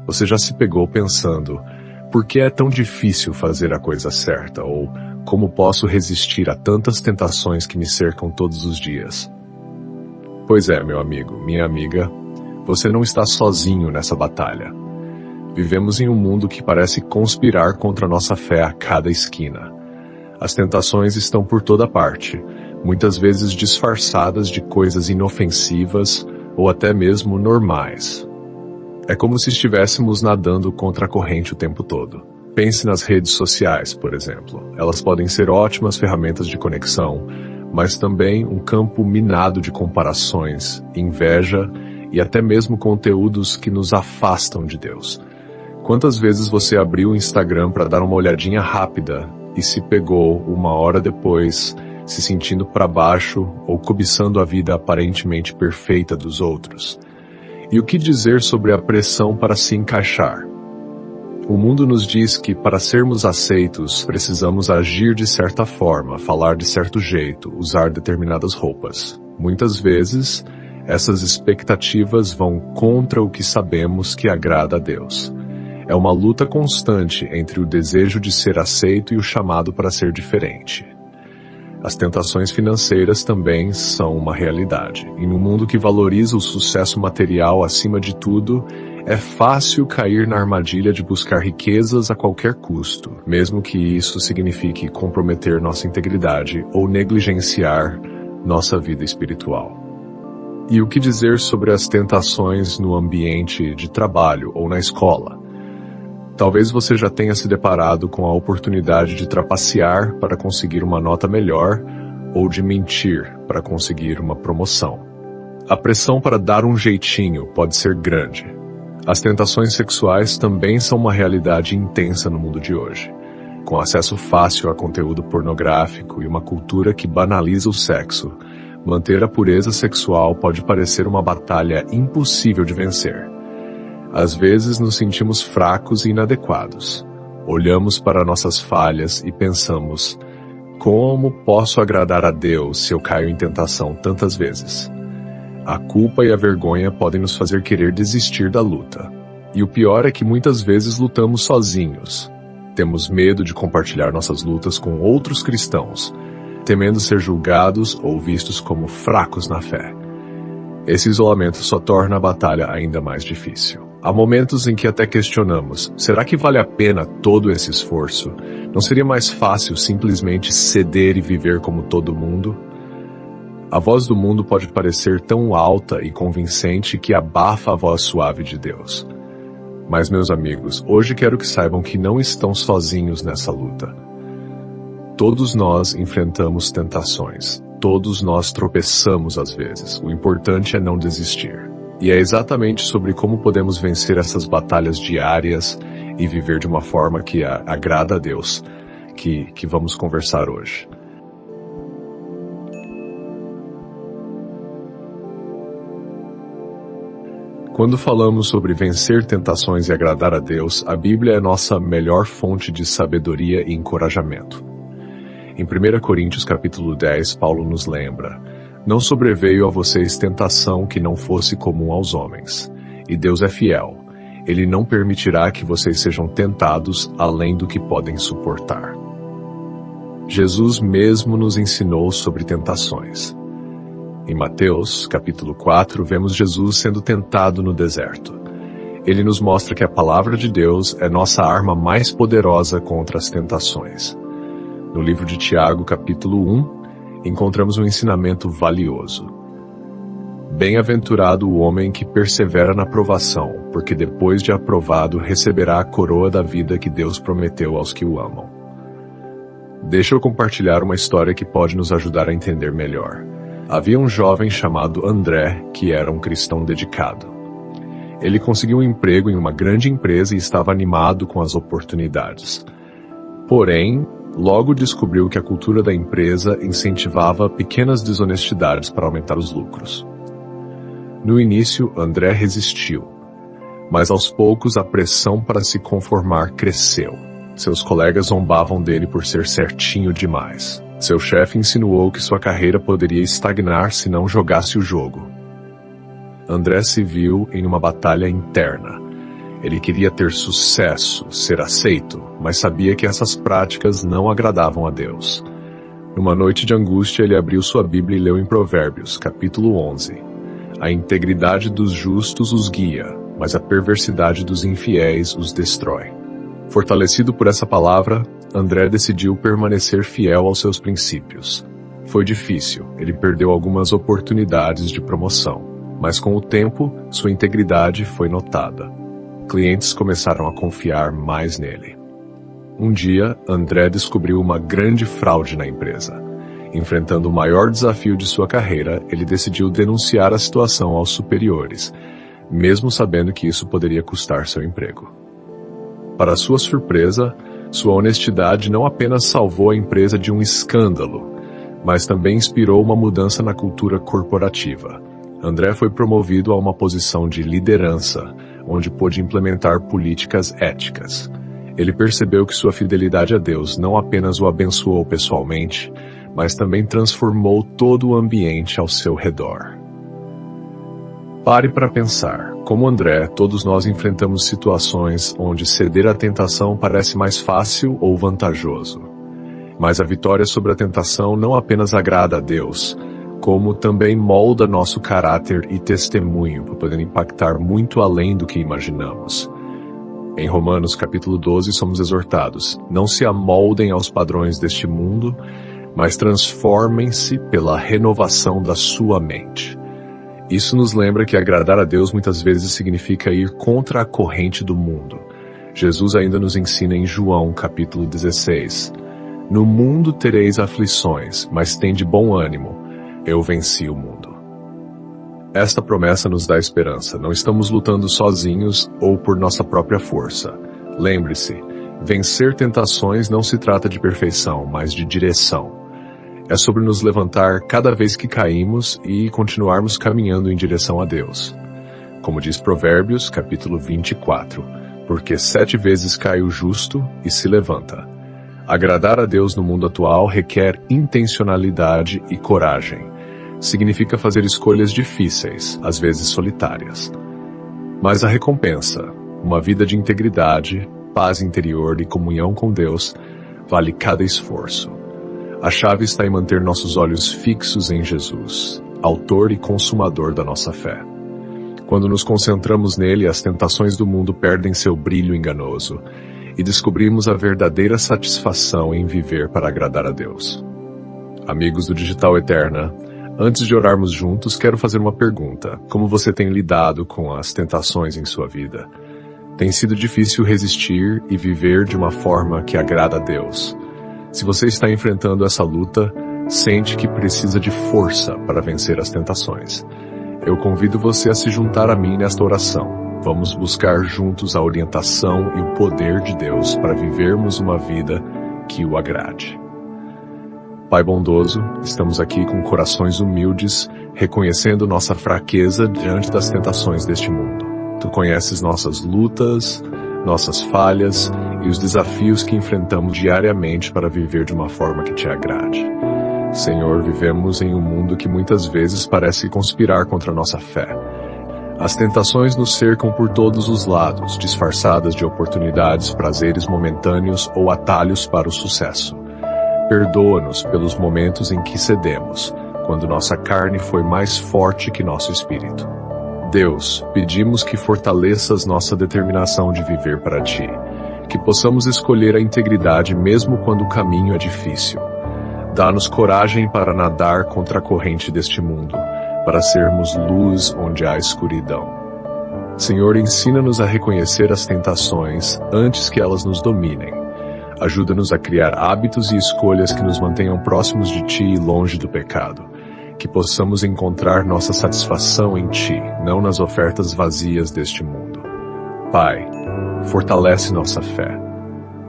Você já se pegou pensando, por que é tão difícil fazer a coisa certa? Ou como posso resistir a tantas tentações que me cercam todos os dias? Pois é, meu amigo, minha amiga, você não está sozinho nessa batalha. Vivemos em um mundo que parece conspirar contra nossa fé a cada esquina. As tentações estão por toda parte, muitas vezes disfarçadas de coisas inofensivas ou até mesmo normais. É como se estivéssemos nadando contra a corrente o tempo todo. Pense nas redes sociais, por exemplo. Elas podem ser ótimas ferramentas de conexão, mas também um campo minado de comparações, inveja e até mesmo conteúdos que nos afastam de Deus. Quantas vezes você abriu o Instagram para dar uma olhadinha rápida e se pegou uma hora depois, se sentindo para baixo ou cobiçando a vida aparentemente perfeita dos outros? E o que dizer sobre a pressão para se encaixar? O mundo nos diz que para sermos aceitos, precisamos agir de certa forma, falar de certo jeito, usar determinadas roupas. Muitas vezes, essas expectativas vão contra o que sabemos que agrada a Deus. É uma luta constante entre o desejo de ser aceito e o chamado para ser diferente. As tentações financeiras também são uma realidade. E no mundo que valoriza o sucesso material acima de tudo, é fácil cair na armadilha de buscar riquezas a qualquer custo, mesmo que isso signifique comprometer nossa integridade ou negligenciar nossa vida espiritual. E o que dizer sobre as tentações no ambiente de trabalho ou na escola? Talvez você já tenha se deparado com a oportunidade de trapacear para conseguir uma nota melhor ou de mentir para conseguir uma promoção. A pressão para dar um jeitinho pode ser grande. As tentações sexuais também são uma realidade intensa no mundo de hoje. Com acesso fácil a conteúdo pornográfico e uma cultura que banaliza o sexo, manter a pureza sexual pode parecer uma batalha impossível de vencer. Às vezes nos sentimos fracos e inadequados. Olhamos para nossas falhas e pensamos, como posso agradar a Deus se eu caio em tentação tantas vezes? A culpa e a vergonha podem nos fazer querer desistir da luta. E o pior é que muitas vezes lutamos sozinhos. Temos medo de compartilhar nossas lutas com outros cristãos, temendo ser julgados ou vistos como fracos na fé. Esse isolamento só torna a batalha ainda mais difícil. Há momentos em que até questionamos, será que vale a pena todo esse esforço? Não seria mais fácil simplesmente ceder e viver como todo mundo? A voz do mundo pode parecer tão alta e convincente que abafa a voz suave de Deus. Mas, meus amigos, hoje quero que saibam que não estão sozinhos nessa luta. Todos nós enfrentamos tentações. Todos nós tropeçamos às vezes. O importante é não desistir. E é exatamente sobre como podemos vencer essas batalhas diárias e viver de uma forma que agrada a Deus que vamos conversar hoje. Quando falamos sobre vencer tentações e agradar a Deus, a Bíblia é nossa melhor fonte de sabedoria e encorajamento. Em 1 Coríntios capítulo 10, Paulo nos lembra: não sobreveio a vocês tentação que não fosse comum aos homens. E Deus é fiel. Ele não permitirá que vocês sejam tentados além do que podem suportar. Jesus mesmo nos ensinou sobre tentações. Em Mateus, capítulo 4, vemos Jesus sendo tentado no deserto. Ele nos mostra que a palavra de Deus é nossa arma mais poderosa contra as tentações. No livro de Tiago, capítulo 1, encontramos um ensinamento valioso. Bem-aventurado o homem que persevera na provação, porque depois de aprovado receberá a coroa da vida que Deus prometeu aos que o amam. Deixa eu compartilhar uma história que pode nos ajudar a entender melhor. Havia um jovem chamado André, que era um cristão dedicado. Ele conseguiu um emprego em uma grande empresa e estava animado com as oportunidades. Porém, logo descobriu que a cultura da empresa incentivava pequenas desonestidades para aumentar os lucros. No início, André resistiu, mas aos poucos a pressão para se conformar cresceu. Seus colegas zombavam dele por ser certinho demais. Seu chefe insinuou que sua carreira poderia estagnar se não jogasse o jogo. André se viu em uma batalha interna. Ele queria ter sucesso, ser aceito, mas sabia que essas práticas não agradavam a Deus. Numa noite de angústia, ele abriu sua Bíblia e leu em Provérbios, capítulo 11. A integridade dos justos os guia, mas a perversidade dos infiéis os destrói. Fortalecido por essa palavra, André decidiu permanecer fiel aos seus princípios. Foi difícil, ele perdeu algumas oportunidades de promoção, mas com o tempo, sua integridade foi notada. Clientes começaram a confiar mais nele. Um dia, André descobriu uma grande fraude na empresa. Enfrentando o maior desafio de sua carreira, ele decidiu denunciar a situação aos superiores, mesmo sabendo que isso poderia custar seu emprego. Para sua surpresa, sua honestidade não apenas salvou a empresa de um escândalo, mas também inspirou uma mudança na cultura corporativa. André foi promovido a uma posição de liderança, onde pôde implementar políticas éticas. Ele percebeu que sua fidelidade a Deus não apenas o abençoou pessoalmente, mas também transformou todo o ambiente ao seu redor. Pare para pensar. Como André, todos nós enfrentamos situações onde ceder à tentação parece mais fácil ou vantajoso. Mas a vitória sobre a tentação não apenas agrada a Deus, como também molda nosso caráter e testemunho, podendo impactar muito além do que imaginamos. Em Romanos capítulo 12 somos exortados: não se amoldem aos padrões deste mundo, mas transformem-se pela renovação da sua mente. Isso nos lembra que agradar a Deus muitas vezes significa ir contra a corrente do mundo. Jesus ainda nos ensina em João capítulo 16: no mundo tereis aflições, mas tende bom ânimo, eu venci o mundo. Esta promessa nos dá esperança. Não estamos lutando sozinhos ou por nossa própria força. Lembre-se, vencer tentações não se trata de perfeição, mas de direção. É sobre nos levantar cada vez que caímos e continuarmos caminhando em direção a Deus. Como diz Provérbios, capítulo 24, porque 7 vezes cai o justo e se levanta. Agradar a Deus no mundo atual requer intencionalidade e coragem. Significa fazer escolhas difíceis, às vezes solitárias. Mas a recompensa, uma vida de integridade, paz interior e comunhão com Deus, vale cada esforço. A chave está em manter nossos olhos fixos em Jesus, autor e consumador da nossa fé. Quando nos concentramos nele, as tentações do mundo perdem seu brilho enganoso e descobrimos a verdadeira satisfação em viver para agradar a Deus. Amigos do Digital Eterna, antes de orarmos juntos, quero fazer uma pergunta. Como você tem lidado com as tentações em sua vida? Tem sido difícil resistir e viver de uma forma que agrada a Deus? Se você está enfrentando essa luta, sente que precisa de força para vencer as tentações. Eu convido você a se juntar a mim nesta oração. Vamos buscar juntos a orientação e o poder de Deus para vivermos uma vida que o agrade. Pai bondoso, estamos aqui com corações humildes, reconhecendo nossa fraqueza diante das tentações deste mundo. Tu conheces nossas lutas, nossas falhas e os desafios que enfrentamos diariamente para viver de uma forma que te agrade. Senhor, vivemos em um mundo que muitas vezes parece conspirar contra a nossa fé. As tentações nos cercam por todos os lados, disfarçadas de oportunidades, prazeres momentâneos ou atalhos para o sucesso. Perdoa-nos pelos momentos em que cedemos, quando nossa carne foi mais forte que nosso espírito. Deus, pedimos que fortaleças nossa determinação de viver para Ti, que possamos escolher a integridade mesmo quando o caminho é difícil. Dá-nos coragem para nadar contra a corrente deste mundo, para sermos luz onde há escuridão. Senhor, ensina-nos a reconhecer as tentações antes que elas nos dominem. Ajuda-nos a criar hábitos e escolhas que nos mantenham próximos de Ti e longe do pecado. Que possamos encontrar nossa satisfação em Ti, não nas ofertas vazias deste mundo. Pai, fortalece nossa fé.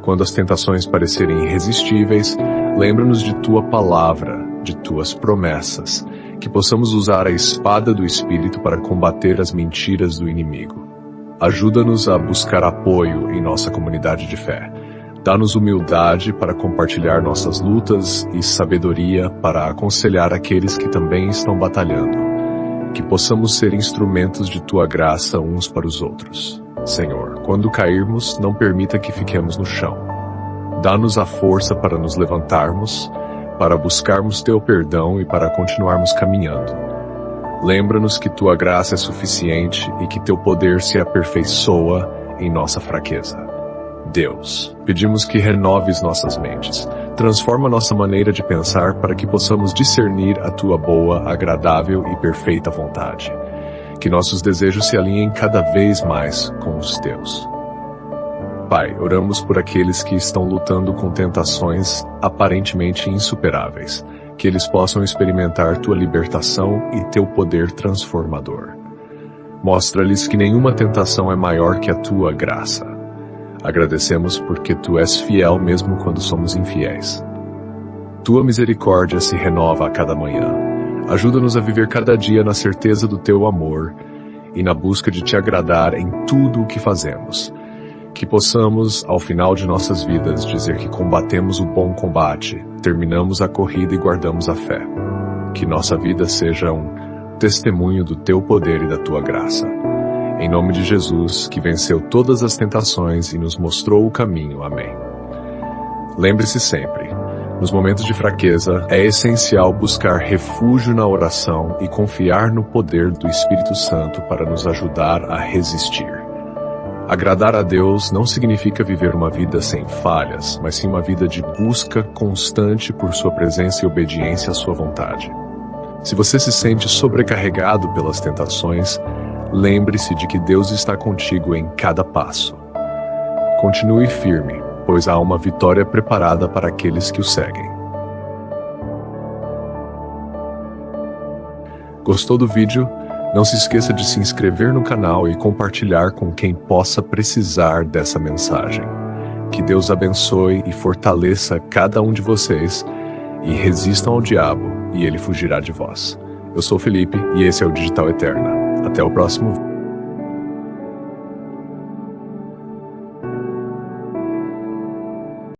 Quando as tentações parecerem irresistíveis, lembra-nos de Tua palavra, de Tuas promessas, que possamos usar a espada do Espírito para combater as mentiras do inimigo. Ajuda-nos a buscar apoio em nossa comunidade de fé. Dá-nos humildade para compartilhar nossas lutas e sabedoria para aconselhar aqueles que também estão batalhando. Que possamos ser instrumentos de Tua graça uns para os outros. Senhor, quando cairmos, não permita que fiquemos no chão. Dá-nos a força para nos levantarmos, para buscarmos teu perdão e para continuarmos caminhando. Lembra-nos que tua graça é suficiente e que teu poder se aperfeiçoa em nossa fraqueza. Deus, pedimos que renoves nossas mentes, transforma nossa maneira de pensar para que possamos discernir a tua boa, agradável e perfeita vontade. Que nossos desejos se alinhem cada vez mais com os teus. Pai, oramos por aqueles que estão lutando com tentações aparentemente insuperáveis, que eles possam experimentar tua libertação e teu poder transformador. Mostra-lhes que nenhuma tentação é maior que a tua graça. Agradecemos porque tu és fiel mesmo quando somos infiéis. Tua misericórdia se renova a cada manhã. Ajuda-nos a viver cada dia na certeza do teu amor e na busca de te agradar em tudo o que fazemos. Que possamos, ao final de nossas vidas, dizer que combatemos o bom combate, terminamos a corrida e guardamos a fé. Que nossa vida seja um testemunho do teu poder e da tua graça. Em nome de Jesus, que venceu todas as tentações e nos mostrou o caminho. Amém. Lembre-se sempre, nos momentos de fraqueza, é essencial buscar refúgio na oração e confiar no poder do Espírito Santo para nos ajudar a resistir. Agradar a Deus não significa viver uma vida sem falhas, mas sim uma vida de busca constante por sua presença e obediência à sua vontade. Se você se sente sobrecarregado pelas tentações, lembre-se de que Deus está contigo em cada passo. Continue firme, pois há uma vitória preparada para aqueles que o seguem. Gostou do vídeo? Não se esqueça de se inscrever no canal e compartilhar com quem possa precisar dessa mensagem. Que Deus abençoe e fortaleça cada um de vocês e resistam ao diabo e ele fugirá de vós. Eu sou o Felipe e esse é o Digital Eterna. Até o próximo vídeo.